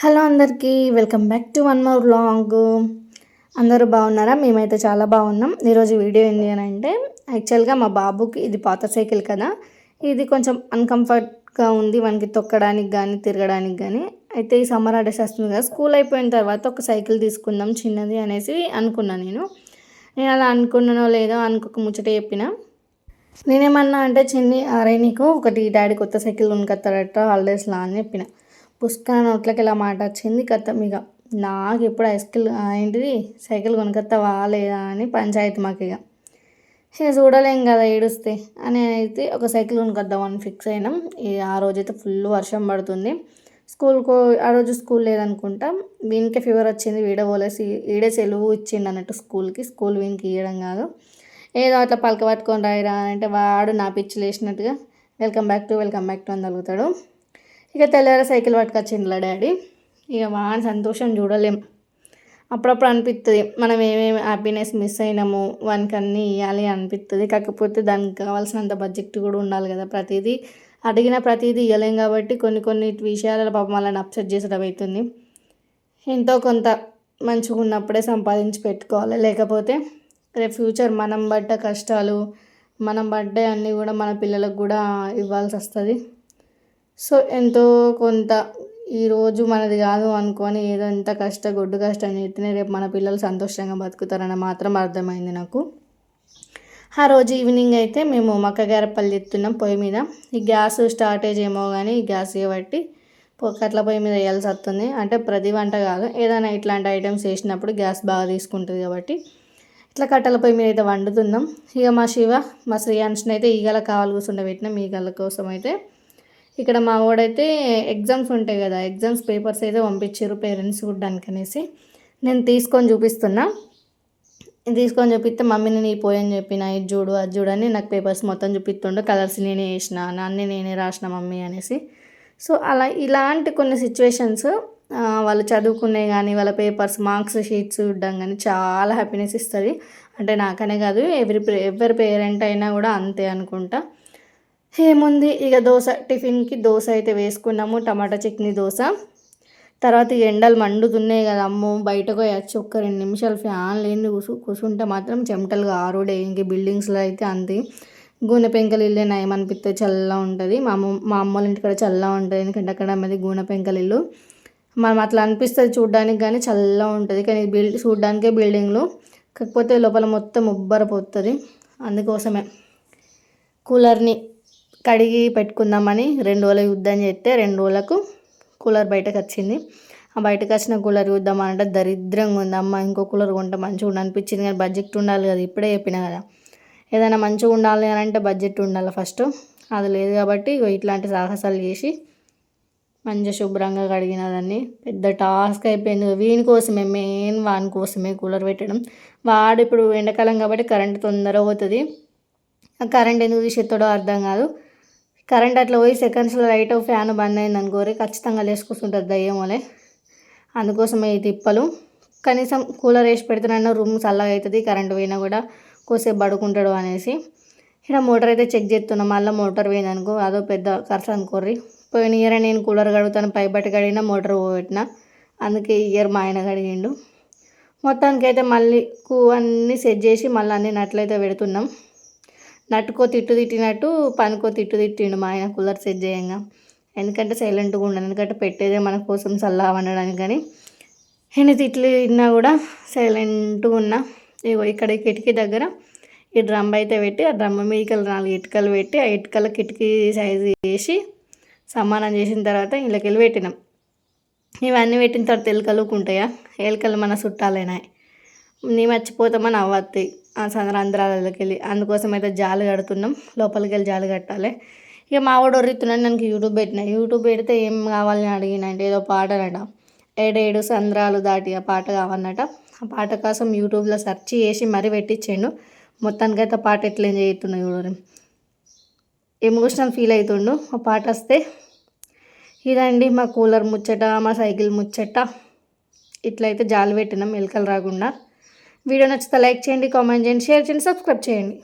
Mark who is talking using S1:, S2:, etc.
S1: Hello అందరికీ welcome back to one more vlog. అందరూ బాగున్నారా? మేమైతే చాలా బాగున్నాం. ఈరోజు వీడియో ఏంటి అని అంటే, యాక్చువల్గా మా బాబుకి ఇది పాత సైకిల్ కదా, ఇది కొంచెం అన్కంఫర్ట్గా ఉంది మనకి తొక్కడానికి కానీ తిరగడానికి కానీ. అయితే ఈ సమ్మర్ హాలిడేస్ వస్తుంది కదా, స్కూల్ అయిపోయిన తర్వాత ఒక సైకిల్ తీసుకుందాం చిన్నది అనేసి అనుకున్నాను. నేను అలా అనుకున్నానో లేదో అనుకోక ముచ్చట చెప్పిన. నేనేమన్నా అంటే చిన్ని అరే నీకు ఒకటి డాడీ కొత్త సైకిల్ కొనుక్కొస్తాడట హాలిడేస్లో అని చెప్పిన. పుస్తకాల నోట్లకి ఇలా మాట వచ్చింది కథ. ఇక నాకు ఎప్పుడు ఏంటిది సైకిల్ కొనుక్కొస్తావా లేదా అని పంచాయతీ మాకు. ఇక చూడలేం కదా ఏడుస్తే అని అయితే ఒక సైకిల్ కొనుక్కొద్దామని ఫిక్స్ అయినాం. ఆ రోజైతే ఫుల్ వర్షం పడుతుంది. ఆ రోజు స్కూల్ లేదనుకుంటా. వీనికే ఫీవర్ వచ్చింది, పోలేసి ఈడే సెలవు ఇచ్చిండు అన్నట్టు స్కూల్ వీనికి ఇవ్వడం కాదు. ఏదో అట్లా పలక పట్టుకొని రాయిరా అంటే వాడు నా పిచ్చి లేచినట్టుగా వెల్కమ్ బ్యాక్ టు అని తగులుతాడు. ఇక తెల్లారి సైకిల్ పట్టుకొచ్చిండ్లా డాడీ. ఇక వాని సంతోషం చూడలేం. అప్పుడప్పుడు అనిపిస్తుంది మనం ఏమేమి హ్యాపీనెస్ మిస్ అయినాము, వానికి అన్నీ ఇవ్వాలి అనిపిస్తుంది. కాకపోతే దానికి కావాల్సినంత బడ్జెట్ కూడా ఉండాలి కదా. అడిగిన ప్రతిదీ ఇవ్వలేం కాబట్టి కొన్ని విషయాలలో పాపం వాళ్ళని అప్సెట్ చేసడం అవుతుంది. ఎంతో కొంత మంచిగా ఉన్నప్పుడే సంపాదించి పెట్టుకోవాలి, లేకపోతే రేపు ఫ్యూచర్ మనం పడ్డ కష్టాలు మనం పడ్డే అన్నీ కూడా మన పిల్లలకు కూడా ఇవ్వాల్సి వస్తుంది. సో ఎంతో కొంత ఈరోజు మనది కాదు అనుకొని ఏదో ఎంత గొడ్డు కష్టం చేస్తేనే రేపు మన పిల్లలు సంతోషంగా బతుకుతారని మాత్రం అర్థమైంది నాకు. ఆ రోజు ఈవినింగ్ అయితే మేము మక్కగారపల్లి ఎత్తున్నాం పొయ్యి మీద. ఈ గ్యాస్ స్టార్టేజ్ ఏమో కానీ ఈ గ్యాస్ ఇవ్వబట్టి కట్ల పొయ్యి మీద వేయాల్సి వస్తుంది. అంటే ప్రతి వంట కాదు, ఏదైనా ఇట్లాంటి ఐటమ్స్ వేసినప్పుడు గ్యాస్ బాగా తీసుకుంటుంది కాబట్టి ఇట్లా కట్టెల పొయ్యి మీద అయితే వండుతున్నాం. ఇక మా శ్రేయాన్స్ని అయితే ఈగల కావాలి కూర్చుండబెట్టినాం. ఈగల కోసం అయితే ఇక్కడ మా వాడైతే ఎగ్జామ్స్ ఉంటాయి కదా, ఎగ్జామ్స్ పేపర్స్ అయితే పంపించారు పేరెంట్స్ చూడడానికి అనేసి. నేను తీసుకొని చూపిస్తే మమ్మీని నీ పోయని చెప్పిన ఇది చూడు అది చూడని నాకు పేపర్స్ మొత్తం చూపిస్తుండే. కలర్స్ నేనే వేసిన, అన్నీ నేనే రాసిన మమ్మీ అనేసి. సో ఇలాంటి కొన్ని సిచ్యువేషన్స్ వాళ్ళు చదువుకునే కానీ వాళ్ళ పేపర్స్ మార్క్స్ షీట్స్ చూడడం కానీ చాలా హ్యాపీనెస్ ఇస్తుంది. అంటే నాకనే కాదు, ఎవరి పేరెంట్ అయినా కూడా అంతే అనుకుంటా. ఏముంది ఇక టిఫిన్కి దోశ అయితే వేసుకున్నాము, టమాటా చట్నీ దోశ. తర్వాత ఎండలు మండుతున్నాయి కదా, అమ్మో బయటకు వచ్చి ఒక్క 2 నిమిషాలు ఫ్యాన్ లేని కూర్చుంటే మాత్రం చెమటలుగా ఆరుడే. ఇంక బిల్డింగ్స్లో అయితే అంతే. గూనె పెంకలు ఇల్లే నయం అనిపిస్తే చల్లగా ఉంటుంది. మా అమ్మ వాళ్ళ ఇంటికాడ చల్లగా ఉంటుంది, ఎందుకంటే అక్కడ అమ్మది గూనె పెంకల ఇల్లు. మనం అట్లా అనిపిస్తుంది చూడడానికి, కానీ చల్లగా ఉంటుంది. కానీ చూడడానికే బిల్డింగ్లు, కాకపోతే లోపల మొత్తం ఉబ్బరపోతుంది. అందుకోసమే కూలర్ని కడిగి పెట్టుకుందామని 2 రోజులు యుద్ధం చేస్తే 2 రోజులకు కూలర్ బయటకు వచ్చింది. ఆ బయటకు వచ్చిన కూలర్ చూద్దామంటే దరిద్రంగా ఉంది. అమ్మ ఇంకో కూలర్ కొంటే మంచిగా ఉండి అనిపించింది, కానీ బడ్జెట్ ఉండాలి కదా. ఇప్పుడే చెప్పిన కదా, ఏదైనా మంచిగా ఉండాలి అని అంటే బడ్జెట్ ఉండాలి ఫస్ట్. అది లేదు కాబట్టి ఇట్లాంటి సాహసాలు చేసి మంచిగా శుభ్రంగా కడిగినదాన్ని పెద్ద టాస్క్ అయిపోయింది. వాని కోసమే కూలర్ పెట్టడం. వాడు ఇప్పుడు ఎండాకాలం కాబట్టి కరెంట్ తొందరగా పోతుంది. ఆ కరెంట్ ఎందుకు తీసేస్తాడో అర్థం కాదు. కరెంట్ అట్లా పోయి సెకండ్స్లో లైట్ ఫ్యాన్ బంద్ అయింది అనుకోరి ఖచ్చితంగా లేసుకొస్తుంటుంది దయ్యమోలే. అందుకోసమే ఈ తిప్పలు. కనీసం కూలర్ వేసి పెడుతున్నా రూమ్ చల్లగా అవుతుంది, కరెంట్ పోయినా కూడా కోసేపు పడుకుంటాడు అనేసి. ఇక్కడ మోటార్ అయితే చెక్ చేస్తున్నాం. మళ్ళీ మోటార్ పోయింది అనుకో అదో పెద్ద ఖర్చు అనుకోర్రి. పోయిన ఇయర్ నేను కూలర్ కడుగుతాను, పైబట్టి కడిగినా మోటార్ పోగొట్టిన, అందుకే ఈ ఇయర్ మా ఆయన కడిగిండు. మొత్తానికైతే మళ్ళీ అన్నీ సెట్ చేసి మళ్ళీ అన్ని నట్లయితే పెడుతున్నాం. నట్టుకో తిట్టు తిట్టినట్టు పనుకో తిట్టు తిట్టిండు మా ఆయన కూలర్ సెట్ చేయంగా. ఎందుకంటే సైలెంట్గా ఉండను, ఎందుకంటే పెట్టేదే మన కోసం చల్లగా వండడానికి. కానీ ఎన్ని తిట్లు తిన్నా కూడా సైలెంట్గా ఉన్నా. ఇగో ఇక్కడ కిటికీ దగ్గర ఈ డ్రమ్ అయితే పెట్టి ఆ డ్రమ్ మీదకి 4 ఇటుకలు పెట్టి ఆ ఇటుకల కిటికీ సైజు చేసి సమానం చేసిన తర్వాత ఇళ్ళకెళ్ళి పెట్టినాం. ఇవన్నీ పెట్టిన తర్వాత ఎలుకలుకుంటాయా, ఎలుకలు మన చుట్టాలైనాయి. నీ మర్చిపోతామని అవ్వత్తాయి ఆ రంధ్రాలకి వెళ్ళి. అందుకోసం అయితే జాలి కడుతున్నాం, లోపలికి వెళ్ళి జాలి కట్టాలి. ఇక మా వాడు ఒర్రిస్తున్నాడు, నాకు యూట్యూబ్ పెడితే ఏం కావాలని అడిగినంటే ఏదో పాటనట, 7 సంద్రాలు దాటి ఆ పాట కావన్నట. ఆ పాట కోసం యూట్యూబ్లో సెర్చ్ చేసి మరీ పెట్టించాడు. మొత్తానికైతే పాట ఎట్లా ఎంజాయ్ చేస్తున్నాడు చూడండి, ఎమోషనల్ ఫీల్ అవుతుండు ఆ పాట వస్తే. ఇదండి మా కూలర్ ముచ్చట, మా సైకిల్ ముచ్చట. ఇట్లయితే జాలి పెట్టినాం ఎలుకలు రాకుండా. వీడియో నచ్చితే లైక్ చేయండి, కామెంట్ చేయండి, షేర్ చేయండి, సబ్స్క్రైబ్ చేయండి.